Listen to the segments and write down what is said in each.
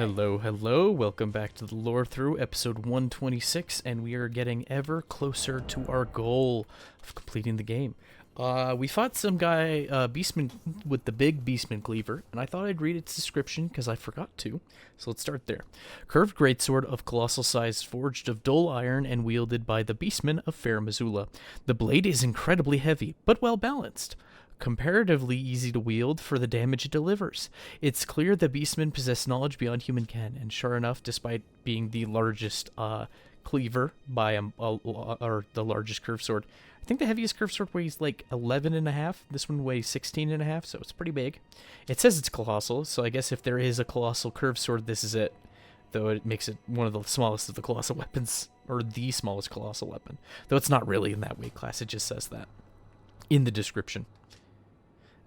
Hello, hello. Welcome back to the Lorethrough, episode 126, and we are getting ever closer to our goal of completing the game. We fought some guy, Beastman, with the big Beastman cleaver, and I thought I'd read its description because I forgot to. So let's start there. Curved greatsword of colossal size, forged of dull iron and wielded by the Beastman of Fair Missoula. The blade is incredibly heavy, but well balanced. Comparatively easy to wield for the damage it delivers. It's clear the Beastmen possess knowledge beyond human ken, and sure enough, despite being the largest cleaver by or the largest curved sword, I think the heaviest curved sword weighs like 11 and a half. This one weighs 16 and a half, so it's pretty big. It says it's colossal, so I guess if there is a colossal curved sword, this is it. Though it makes it one of the smallest of the colossal weapons, or the smallest colossal weapon. Though it's not really in that weight class, it just says that in the description.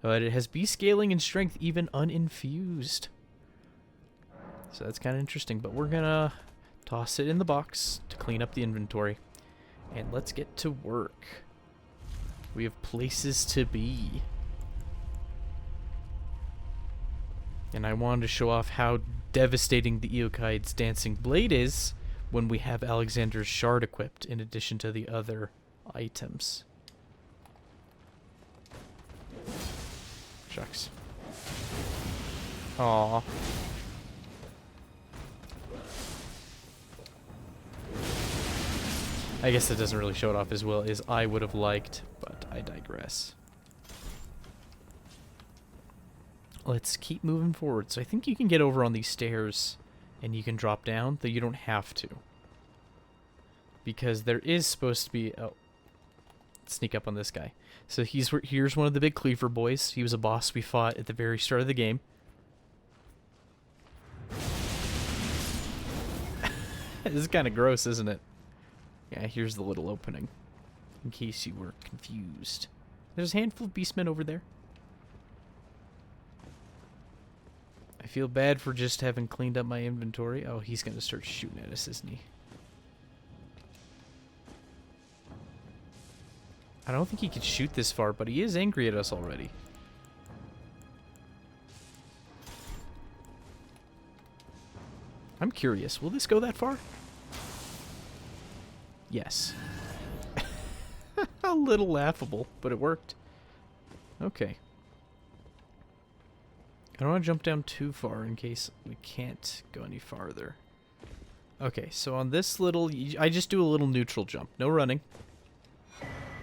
But it has B scaling and strength even uninfused. So that's kind of interesting. But we're going to toss it in the box to clean up the inventory. And let's get to work. We have places to be. And I wanted to show off how devastating the Eokai's dancing blade is when we have Alexander's shard equipped in addition to the other items. Shucks. Aww. I guess it doesn't really show it off as well as I would have liked, but I digress. Let's keep moving forward. So I think you can get over on these stairs and you can drop down, though you don't have to. Because there is supposed to be... Oh. Sneak up on this guy. So here's one of the big cleaver boys. He was a boss we fought at the very start of the game. This is kind of gross, isn't it? Yeah, here's the little opening. In case you were confused. There's a handful of beastmen over there. I feel bad for just having cleaned up my inventory. Oh, he's going to start shooting at us, isn't he? I don't think he could shoot this far, but he is angry at us already. I'm curious, will this go that far? Yes. A little laughable, but it worked. Okay. I don't want to jump down too far in case we can't go any farther. Okay, so on this little... I just do a little neutral jump. No running.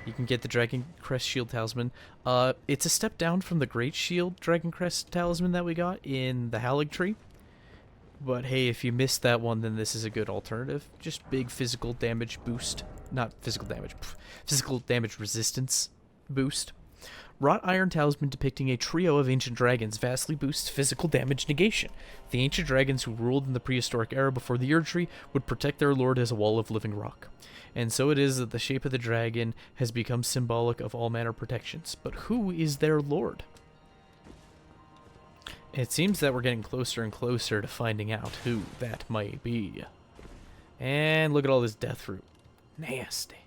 You can get the Dragon Crest Shield Talisman. It's a step down from the Great Shield Dragon Crest Talisman that we got in the Halig Tree. But hey, if you missed that one, then this is a good alternative. Just big physical damage boost. Not physical damage. Physical damage resistance boost. Wrought Iron Talisman depicting a trio of ancient dragons vastly boosts physical damage negation. The ancient dragons who ruled in the prehistoric era before the Erd Tree would protect their lord as a wall of living rock. And so it is that the shape of the dragon has become symbolic of all manner protections. But who is their lord? It seems that we're getting closer and closer to finding out who that might be. And look at all this death fruit. Nasty.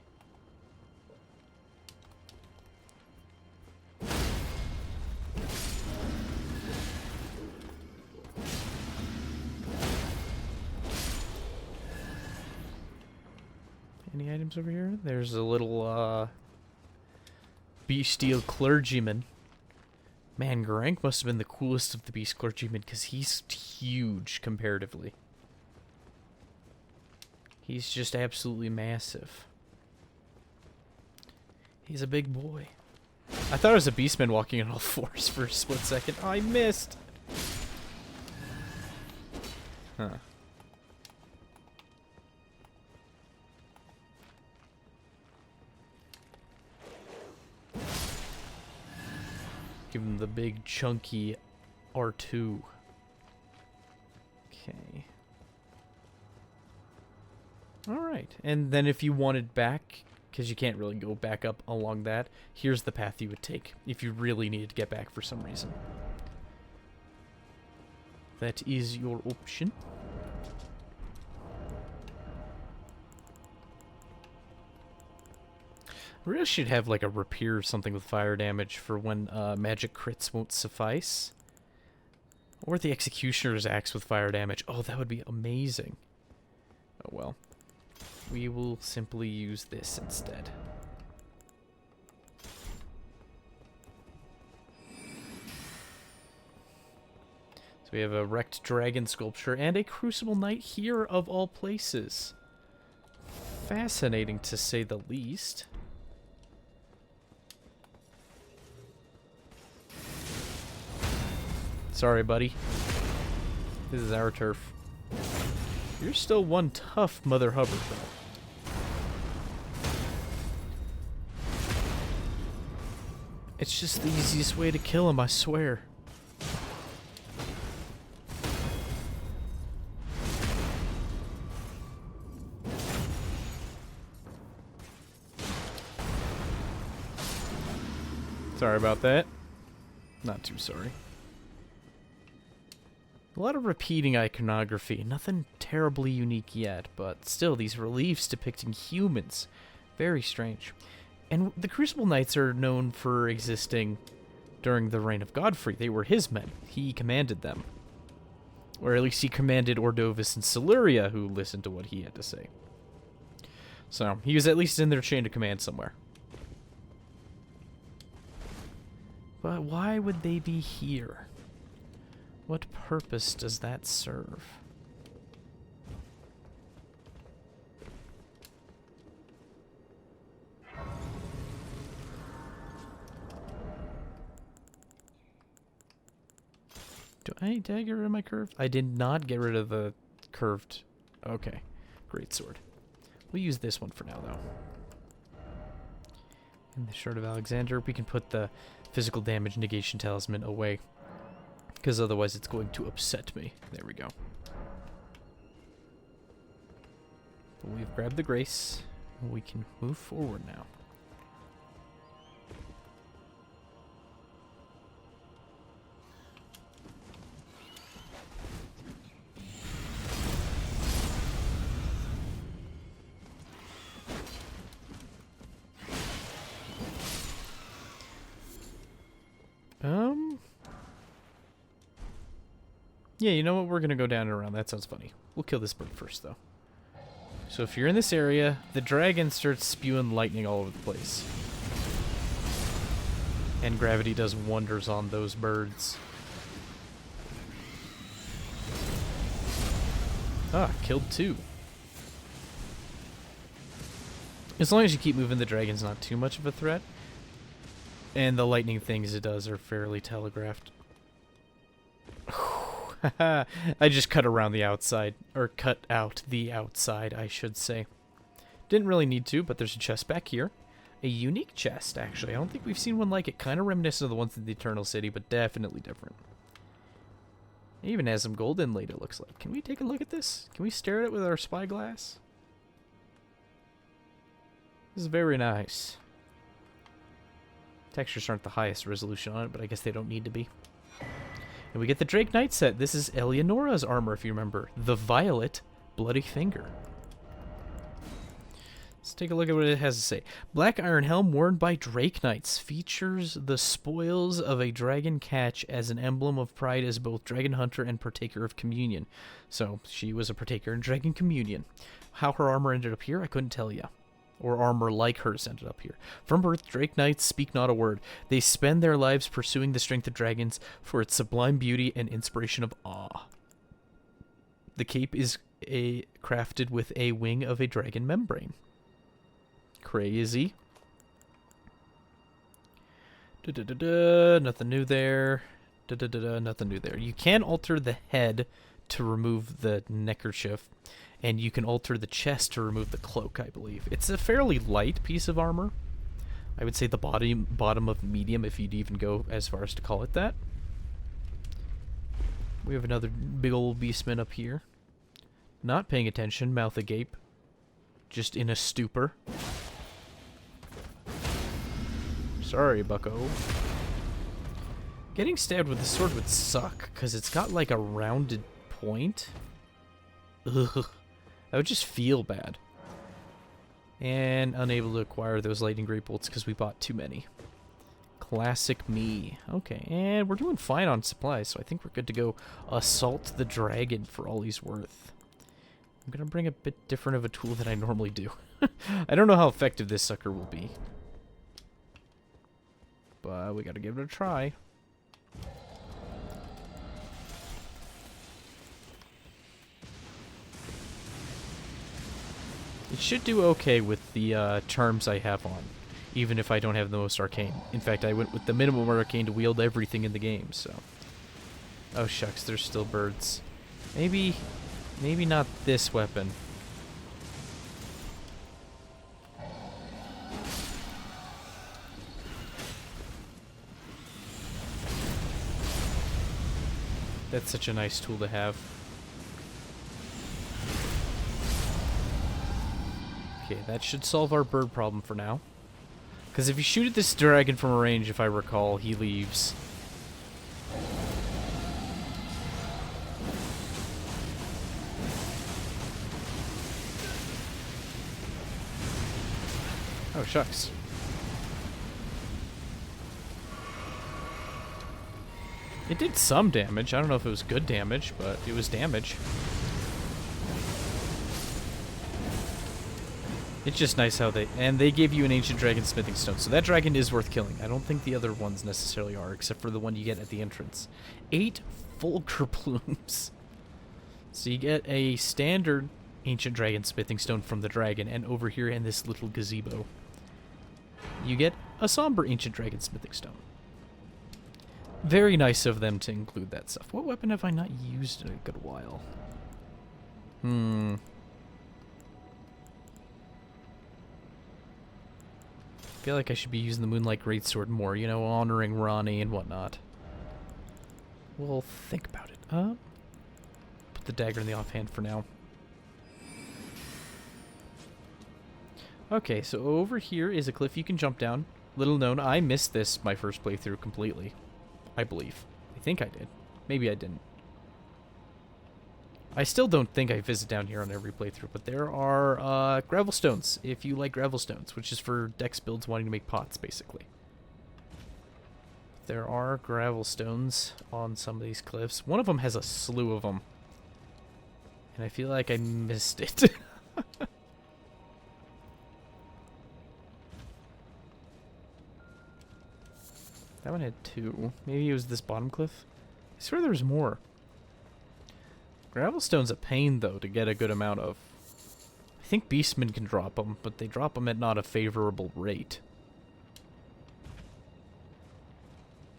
Any items over here? There's a little, bestial clergyman. Man, Garank must have been the coolest of the beast clergymen, because he's huge comparatively. He's just absolutely massive. He's a big boy. I thought it was a beastman walking on all fours for a split second. Oh, I missed! Huh. Give him the big chunky R2. Okay. Alright. And then if you wanted back, because you can't really go back up along that, here's the path you would take if you really needed to get back for some reason. That is your option. We really should have like a rapier or something with fire damage for when magic crits won't suffice. Or the Executioner's Axe with fire damage. Oh, that would be amazing. Oh well. We will simply use this instead. So we have a wrecked dragon sculpture and a Crucible Knight here of all places. Fascinating to say the least. Sorry, buddy. This is our turf. You're still one tough Mother Hubbard, though. It's just the easiest way to kill him, I swear. Sorry about that. Not too sorry. A lot of repeating iconography. Nothing terribly unique yet, but still, these reliefs depicting humans. Very strange. And the Crucible Knights are known for existing during the reign of Godfrey. They were his men. He commanded them. Or at least he commanded Ordovis and Siluria, who listened to what he had to say. So, he was at least in their chain of command somewhere. But why would they be here? What purpose does that serve? Did I get rid of my curved? I did not get rid of the curved. Okay. Great sword. We'll use this one for now, though. In the Shard of Alexander, we can put the physical damage negation talisman away, because otherwise it's going to upset me. There we go. But we've grabbed the grace. We can move forward now. Yeah, you know what? We're going to go down and around. That sounds funny. We'll kill this bird first, though. So if you're in this area, the dragon starts spewing lightning all over the place. And gravity does wonders on those birds. Ah, killed two. As long as you keep moving, the dragon's not too much of a threat. And the lightning things it does are fairly telegraphed. I just cut around the outside. Or cut out the outside, I should say. Didn't really need to, but there's a chest back here. A unique chest, actually. I don't think we've seen one like it. Kind of reminiscent of the ones in the Eternal City, but definitely different. It even has some gold inlaid, it looks like. Can we take a look at this? Can we stare at it with our spyglass? This is very nice. Textures aren't the highest resolution on it, but I guess they don't need to be. And we get the Drake Knight set. This is Eleonora's armor, if you remember. The Violet Bloody Finger. Let's take a look at what it has to say. Black iron helm worn by Drake Knights features the spoils of a dragon catch as an emblem of pride as both dragon hunter and partaker of communion. So, she was a partaker in dragon communion. How her armor ended up here, I couldn't tell you. Or armor like hers ended up here. From birth, Drake Knights speak not a word. They spend their lives pursuing the strength of dragons for its sublime beauty and inspiration of awe. The cape is crafted with a wing of a dragon membrane. Crazy. Nothing new there. Nothing new there. You can alter the head to remove the neckerchief. And you can alter the chest to remove the cloak, I believe. It's a fairly light piece of armor. I would say the bottom of medium, if you'd even go as far as to call it that. We have another big old beastman up here. Not paying attention, mouth agape. Just in a stupor. Sorry, bucko. Getting stabbed with this sword would suck, because it's got like a rounded point. Ugh. That would just feel bad. And unable to acquire those lightning great bolts because we bought too many. Classic me. Okay, and we're doing fine on supplies, so I think we're good to go assault the dragon for all he's worth. I'm gonna bring a bit different of a tool than I normally do. I don't know how effective this sucker will be, but we gotta give it a try. It should do okay with the charms I have on, even if I don't have the most arcane. In fact, I went with the minimum arcane to wield everything in the game, so... Oh shucks, there's still birds. Maybe not this weapon. That's such a nice tool to have. Okay, that should solve our bird problem for now. Because if you shoot at this dragon from a range, if I recall, he leaves. Oh, shucks. It did some damage. I don't know if it was good damage, but it was damage. It's just nice how they gave you an ancient dragon smithing stone, so that dragon is worth killing. I don't think the other ones necessarily are, except for the one you get at the entrance. 8 Fulgur plumes. So you get a standard ancient dragon smithing stone from the dragon, and over here in this little gazebo, you get a somber ancient dragon smithing stone. Very nice of them to include that stuff. What weapon have I not used in a good while? I feel like I should be using the Moonlight Greatsword more, you know, honoring Ronnie and whatnot. We'll think about it. Put the dagger in the offhand for now. Okay, so over here is a cliff you can jump down. Little known, I missed this my first playthrough completely. I believe. I think I did. Maybe I didn't. I still don't think I visit down here on every playthrough, but there are gravel stones, if you like gravel stones, which is for dex builds wanting to make pots, basically. There are gravel stones on some of these cliffs. One of them has a slew of them, and I feel like I missed it. That one had 2. Maybe it was this bottom cliff? I swear there was more. Gravelstone's a pain, though, to get a good amount of. I think beastmen can drop them, but they drop them at not a favorable rate.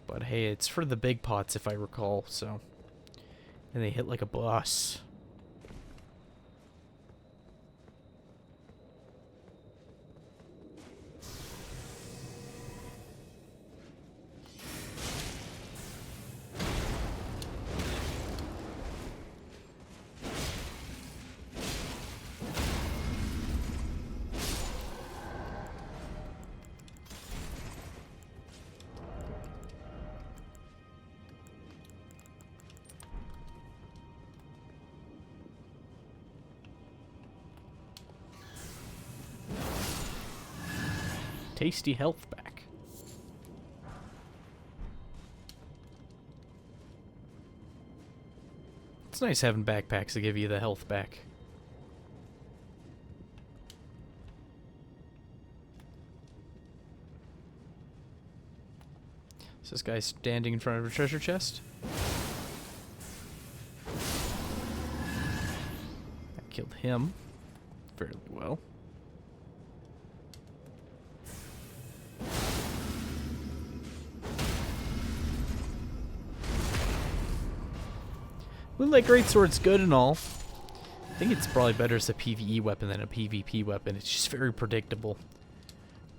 But hey, it's for the big pots, if I recall, so... And they hit like a boss. Tasty health back. It's nice having backpacks to give you the health back. Is this guy standing in front of a treasure chest? I killed him fairly well. Moonlight Greatsword's good and all. I think it's probably better as a PvE weapon than a PvP weapon. It's just very predictable.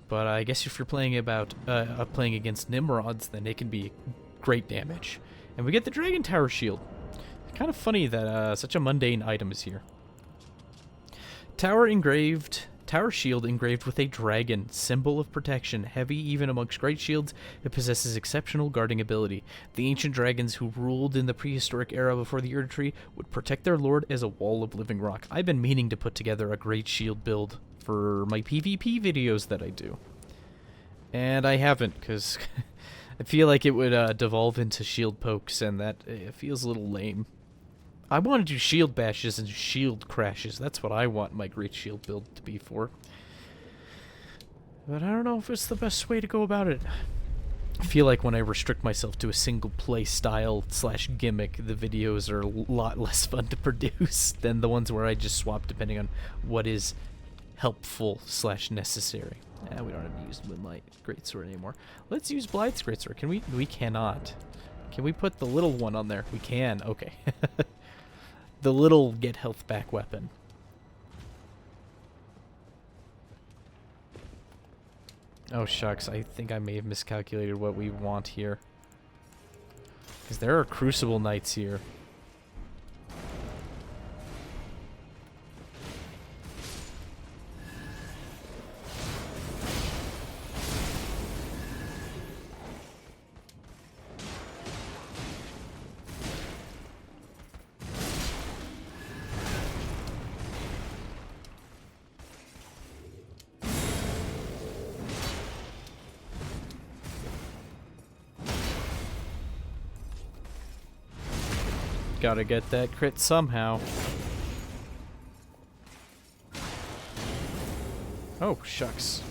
But I guess if you're playing playing against Nimrods, then it can be great damage. And we get the Dragon Tower Shield. Kind of funny that such a mundane item is here. Tower shield engraved with a dragon, symbol of protection, heavy even amongst great shields. It possesses exceptional guarding ability. The ancient dragons who ruled in the prehistoric era before the Erd Tree would protect their lord as a wall of living rock. I've been meaning to put together a great shield build for my PvP videos that I do. And I haven't, because I feel like it would devolve into shield pokes, and that it feels a little lame. I want to do shield bashes and shield crashes. That's what I want my great shield build to be for. But I don't know if it's the best way to go about it. I feel like when I restrict myself to a single play style / gimmick, the videos are a lot less fun to produce than the ones where I just swap depending on what is helpful / necessary. We don't have to use Moonlight Greatsword anymore. Let's use Blythe's Greatsword. Can we? We cannot. Can we put the little one on there? We can. Okay. The little get health back weapon. Oh shucks, I think I may have miscalculated what we want here. Because there are Crucible Knights here. Gotta get that crit somehow. Oh, shucks.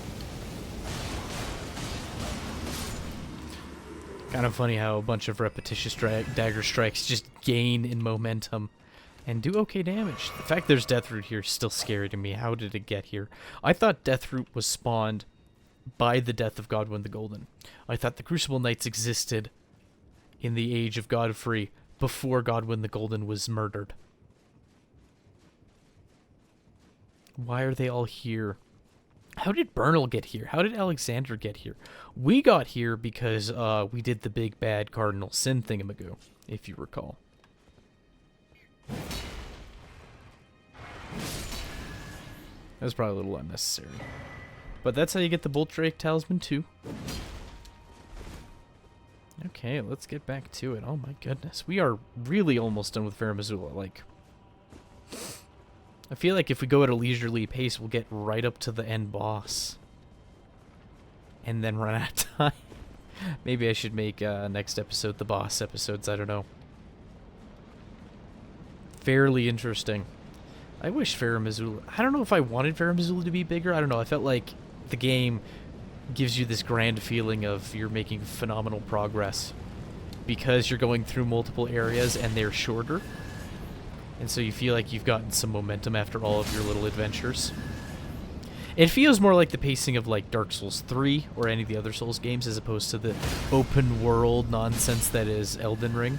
Kind of funny how a bunch of repetitious dagger strikes just gain in momentum and do okay damage. The fact there's Deathroot here is still scary to me. How did it get here? I thought Deathroot was spawned by the death of Godwyn the Golden. I thought the Crucible Knights existed in the age of Godfrey before Godwyn the Golden was murdered. Why are they all here? How did Bernal get here? How did Alexander get here? We got here because we did the big bad cardinal sin thingamagoo, if you recall. That was probably a little unnecessary. But that's how you get the Bolt Drake Talisman too. Okay, let's get back to it. Oh my goodness. We are really almost done with Farum Azula. Like, I feel like if we go at a leisurely pace, we'll get right up to the end boss. And then run out of time. Maybe I should make next episode the boss episodes. I don't know. Fairly interesting. I wish Farum Azula... I don't know if I wanted Farum Azula to be bigger. I don't know. I felt like the game gives you this grand feeling of you're making phenomenal progress because you're going through multiple areas and they're shorter. And so you feel like you've gotten some momentum after all of your little adventures. It feels more like the pacing of like Dark Souls 3 or any of the other Souls games as opposed to the open world nonsense that is Elden Ring.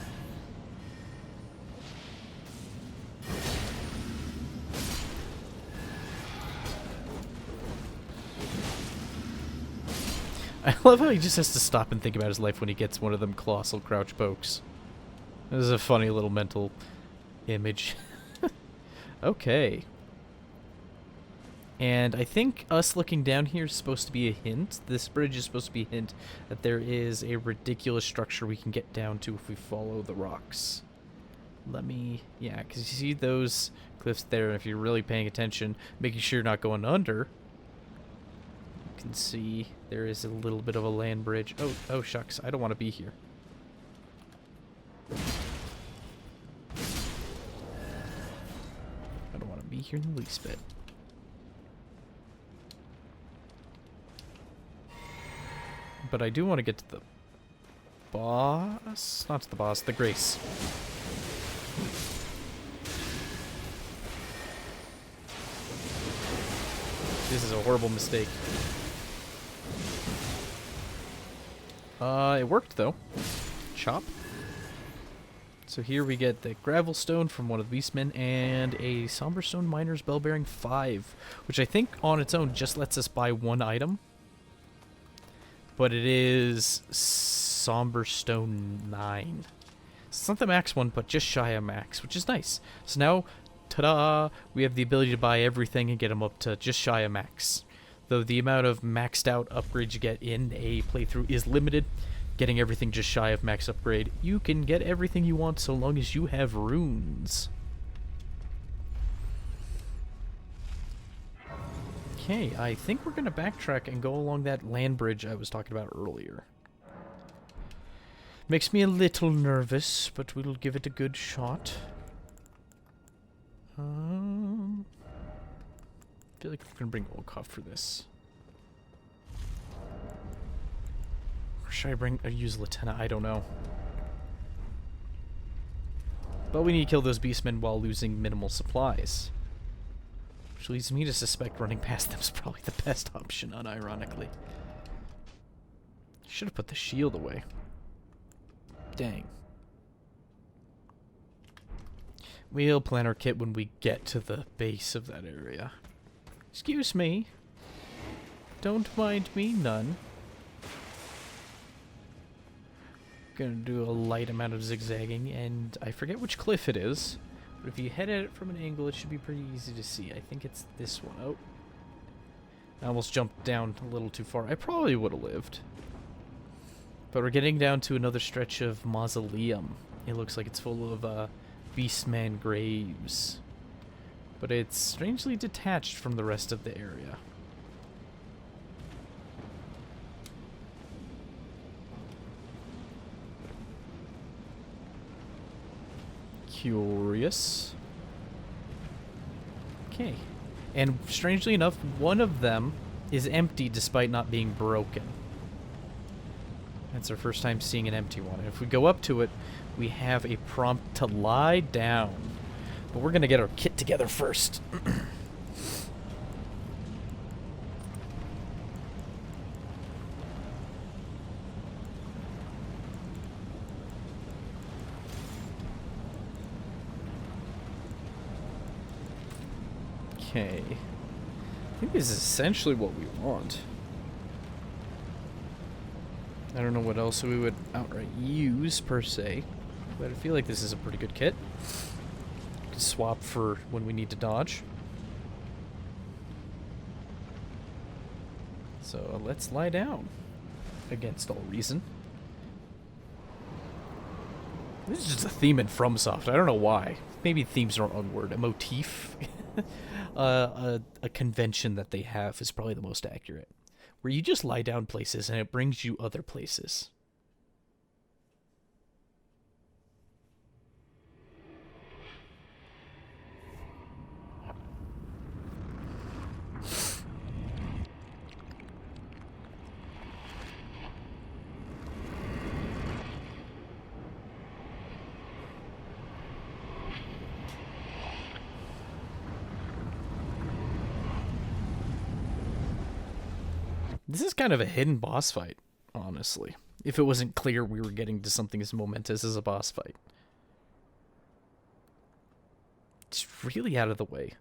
I love how he just has to stop and think about his life when he gets one of them colossal crouch pokes. This is a funny little mental image. Okay. And I think us looking down here is supposed to be a hint. This bridge is supposed to be a hint that there is a ridiculous structure we can get down to if we follow the rocks. Let me... Yeah, because you see those cliffs there, and if you're really paying attention, making sure you're not going under... You can see there is a little bit of a land bridge. Oh shucks, I don't want to be here. I don't want to be here in the least bit. But I do want to get to the boss. Not to the boss, the Grace. This is a horrible mistake. It worked though. Chop. So here we get the gravel stone from one of the beastmen and a Somberstone Miner's Bell Bearing 5, which I think on its own just lets us buy one item. But it is Somberstone 9. It's not the max one, but just shy of max, which is nice. So now, ta-da, we have the ability to buy everything and get them up to just shy of max. Though the amount of maxed out upgrades you get in a playthrough is limited, getting everything just shy of max upgrade, you can get everything you want so long as you have runes. Okay, I think we're going to backtrack and go along that land bridge I was talking about earlier. Makes me a little nervous, but we'll give it a good shot. I feel like we're going to bring Olcott for this. Or should I use Lieutenant? I don't know. But we need to kill those beastmen while losing minimal supplies. Which leads me to suspect running past them is probably the best option, unironically. Should have put the shield away. Dang. We'll plan our kit when we get to the base of that area. Excuse me. Don't mind me, none. Gonna do a light amount of zigzagging, and I forget which cliff it is. But if you head at it from an angle, it should be pretty easy to see. I think it's this one. Oh. I almost jumped down a little too far. I probably would have lived. But we're getting down to another stretch of mausoleum. It looks like it's full of beastman graves. But it's strangely detached from the rest of the area. Curious. Okay. And strangely enough, one of them is empty despite not being broken. That's our first time seeing an empty one. And if we go up to it, we have a prompt to lie down. But we're going to get our kit together first. Okay. I think this is essentially what we want. I don't know what else we would outright use, per se. But I feel like this is a pretty good kit. We can swap for when we need to dodge. So let's lie down. Against all reason. This is just a theme in FromSoft. I don't know why. Maybe themes are a wrong word. A motif? A convention that they have is probably the most accurate. Where you just lie down places and it brings you other places. This is kind of a hidden boss fight, honestly. If it wasn't clear we were getting to something as momentous as a boss fight. It's really out of the way.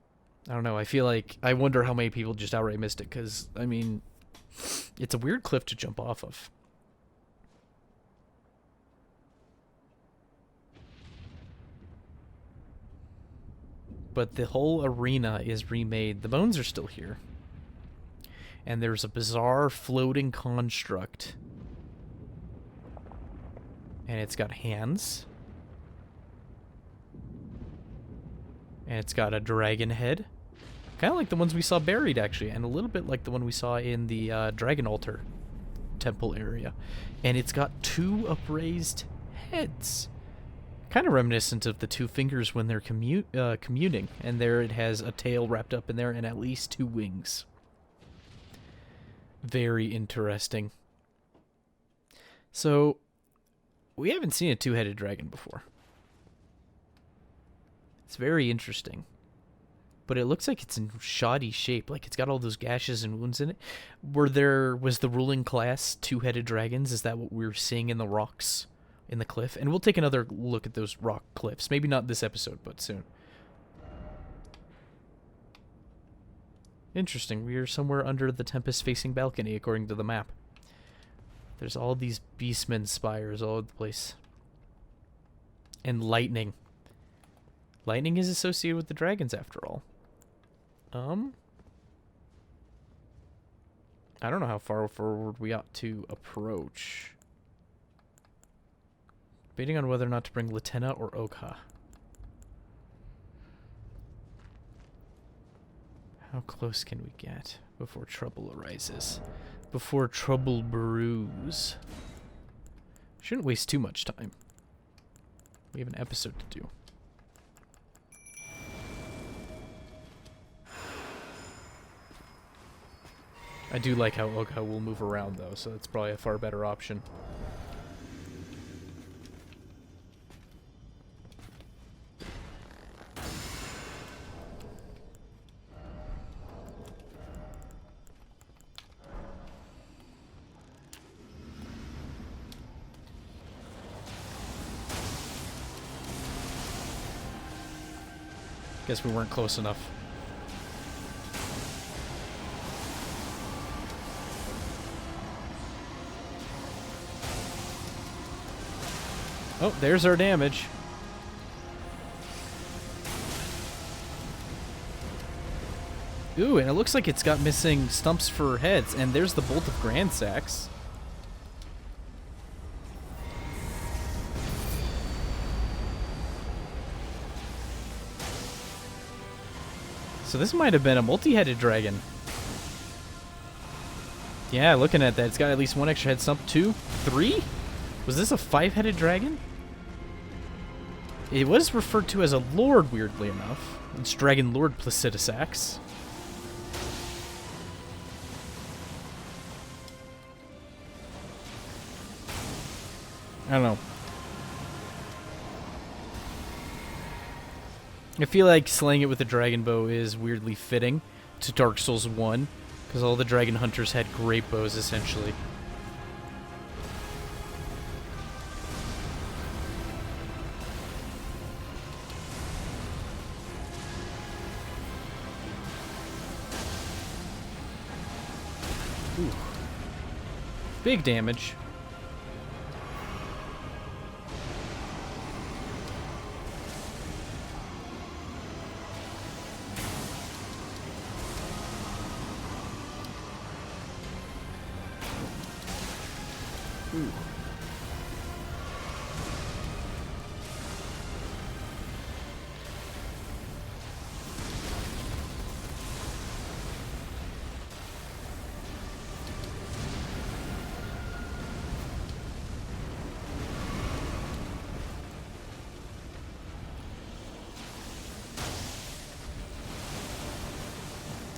I don't know, I feel like... I wonder how many people just outright missed it, because, I mean... It's a weird cliff to jump off of. But the whole arena is remade. The bones are still here. And there's a bizarre floating construct. And it's got hands. And it's got a dragon head. Kind of like the ones we saw buried, actually. And a little bit like the one we saw in the Dragon Altar temple area. And it's got two upraised heads. Kind of reminiscent of the two fingers when they're communing. And there it has a tail wrapped up in there and at least two wings. Very interesting. So, we haven't seen a two-headed dragon before. It's very interesting. But it looks like it's in shoddy shape. Like it's got all those gashes and wounds in it. Was the ruling class two-headed dragons? Is that what we're seeing in the rocks in the cliff? And we'll take another look at those rock cliffs. Maybe not this episode, but soon. Interesting. We are somewhere under the Tempest-facing balcony, according to the map. There's all these beastmen spires all over the place. And lightning. Lightning is associated with the dragons, after all. I don't know how far forward we ought to approach. Debating on whether or not to bring Latenna or Okha. How close can we get before trouble arises? Before trouble brews. Shouldn't waste too much time. We have an episode to do. I do like how Ogha will move around, though, so that's probably a far better option. Guess we weren't close enough. Oh, there's our damage. Ooh, and it looks like it's got missing stumps for heads, and there's the Bolt of Grandsax. So this might have been a multi-headed dragon. Yeah, looking at that, it's got at least one extra head stump. 2, 3? Was this a 5-headed dragon? It was referred to as a lord, weirdly enough. It's Dragon Lord Placidusax. I don't know. I feel like slaying it with a dragon bow is weirdly fitting to Dark Souls 1, because all the dragon hunters had great bows, essentially. Ooh. Big damage. Ooh.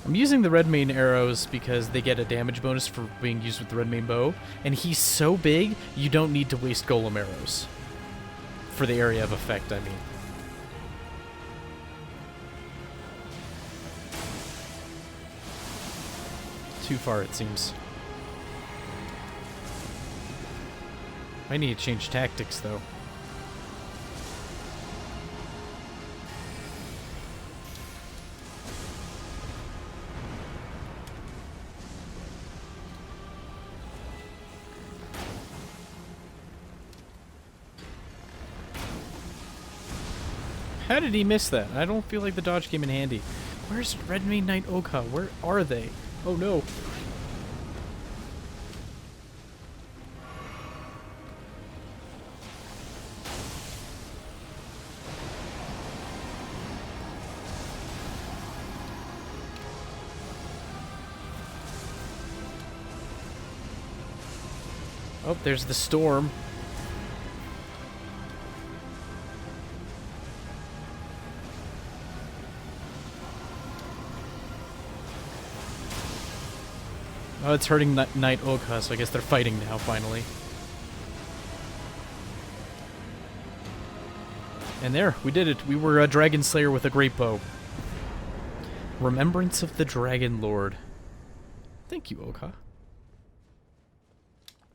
I'm using the red main arrows because they get a damage bonus for being used with the red main bow, and he's so big, you don't need to waste golem arrows. For the area of effect, I mean. Too far, it seems. I need to change tactics, though. How did he miss that? I don't feel like the dodge came in handy. Where's Red Mane Knight Ogha? Where are they? Oh no. Oh, there's the storm. Oh, it's hurting Knight Ogha, so I guess they're fighting now, finally. And there, we did it. We were a Dragon Slayer with a great bow. Remembrance of the Dragon Lord. Thank you, Ogha.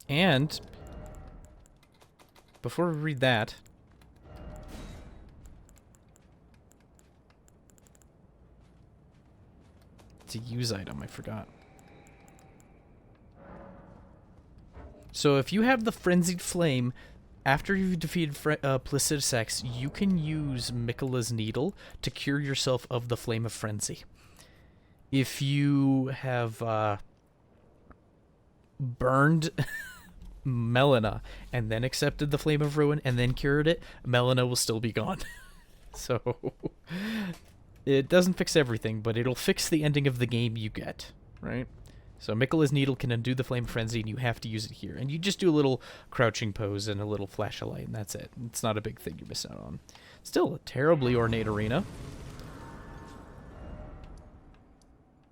And, before we read that, it's a use item, I forgot. So if you have the Frenzied Flame, after you've defeated Placidusax, you can use Miquella's Needle to cure yourself of the Flame of Frenzy. If you have burned Melina and then accepted the Flame of Ruin and then cured it, Melina will still be gone. So It doesn't fix everything, but it'll fix the ending of the game you get, right? So Miquella's Needle can undo the Flame Frenzy, and you have to use it here. And you just do a little crouching pose and a little flash of light, and that's it. It's not a big thing you're missing out on. Still a terribly ornate arena.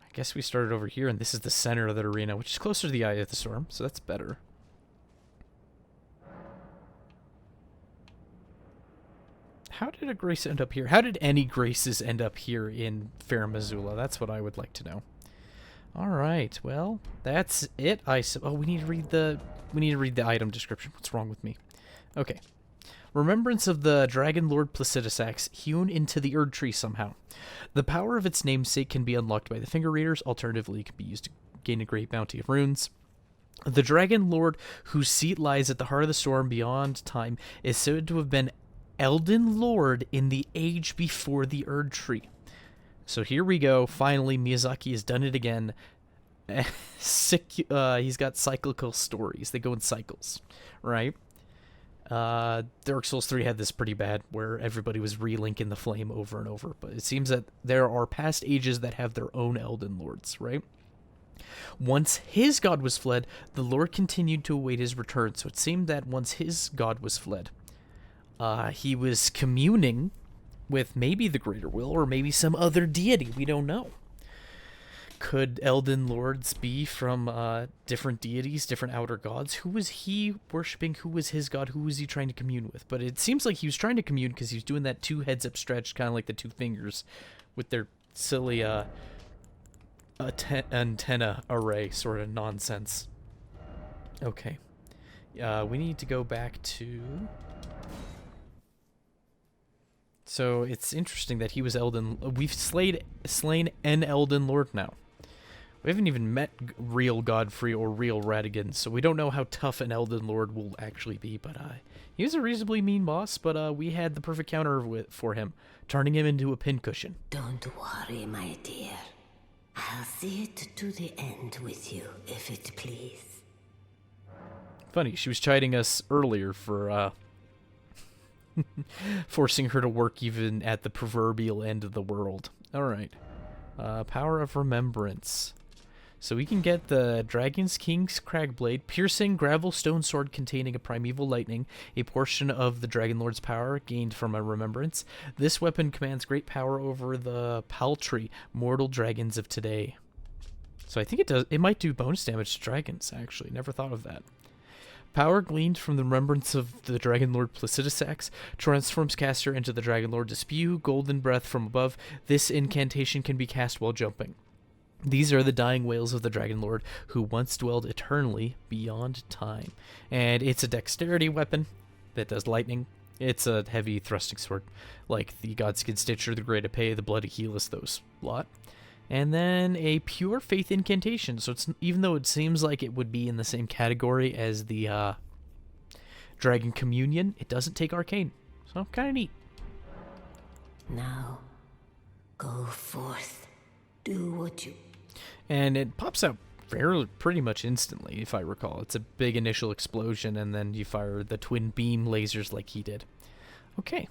I guess we started over here, and this is the center of the arena, which is closer to the Eye of the Storm, so that's better. How did a Grace end up here? How did any Graces end up here in Fair Missoula? That's what I would like to know. All right, well, that's it. We need to read the item description. What's wrong with me? Okay. Remembrance of the Dragon Lord Placidusax, hewn into the Erd Tree somehow. The power of its namesake can be unlocked by the Finger Readers. Alternatively, it can be used to gain a great bounty of runes. The Dragon Lord, whose seat lies at the heart of the storm beyond time, is said to have been Elden Lord in the age before the Erd Tree. So here we go. Finally, Miyazaki has done it again. He's got cyclical stories. They go in cycles, right? Dark Souls 3 had this pretty bad, where everybody was relinking the flame over and over. But it seems that there are past ages that have their own Elden Lords, right? Once his god was fled, the Lord continued to await his return. So it seemed that once his god was fled, he was communing with maybe the Greater Will or maybe some other deity. We don't know. Could Elden Lords be from different deities, different outer gods? Who was he worshipping? Who was his god? Who was he trying to commune with? But it seems like he was trying to commune because he was doing that two heads up stretch, kind of like the two fingers with their silly antenna array sort of nonsense. Okay. We need to go back to... So it's interesting that he was we've slain an Elden Lord now. We haven't even met real Godfrey or real Ratigan, so we don't know how tough an Elden Lord will actually be. But he was a reasonably mean boss, but we had the perfect counter for him, turning him into a pincushion. Don't worry, my dear. I'll see it to the end with you, if it please. Funny, she was chiding us earlier for forcing her to work even at the proverbial end of the world. Alright. Power of Remembrance. So we can get the Dragon's King's Cragblade, piercing gravel stone sword containing a primeval lightning, a portion of the Dragon Lord's power gained from a remembrance. This weapon commands great power over the paltry mortal dragons of today. So I think it might do bonus damage to dragons, actually. Never thought of that. Power gleaned from the remembrance of the Dragon Lord Placidusax transforms caster into the Dragon Lord to spew golden breath from above. This incantation can be cast while jumping. These are the dying wails of the Dragon Lord, who once dwelled eternally beyond time. And it's a dexterity weapon that does lightning. It's a heavy thrusting sword, like the Godskin Stitcher, the Great Epee, the Bloody Helus, those lot. And then a pure faith incantation. So it's, even though it seems like it would be in the same category as the Dragon Communion, it doesn't take arcane. So kind of neat. Now, go forth. Do what you... And it pops out pretty much instantly, if I recall. It's a big initial explosion, and then you fire the twin beam lasers like he did. Okay.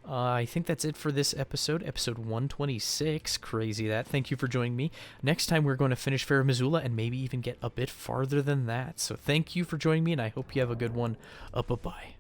I think that's it for this episode 126. Crazy that. Thank you for joining me. Next time we're going to finish Fair Missoula and maybe even get a bit farther than that. So thank you for joining me, and I hope you have a good one. Bye-bye.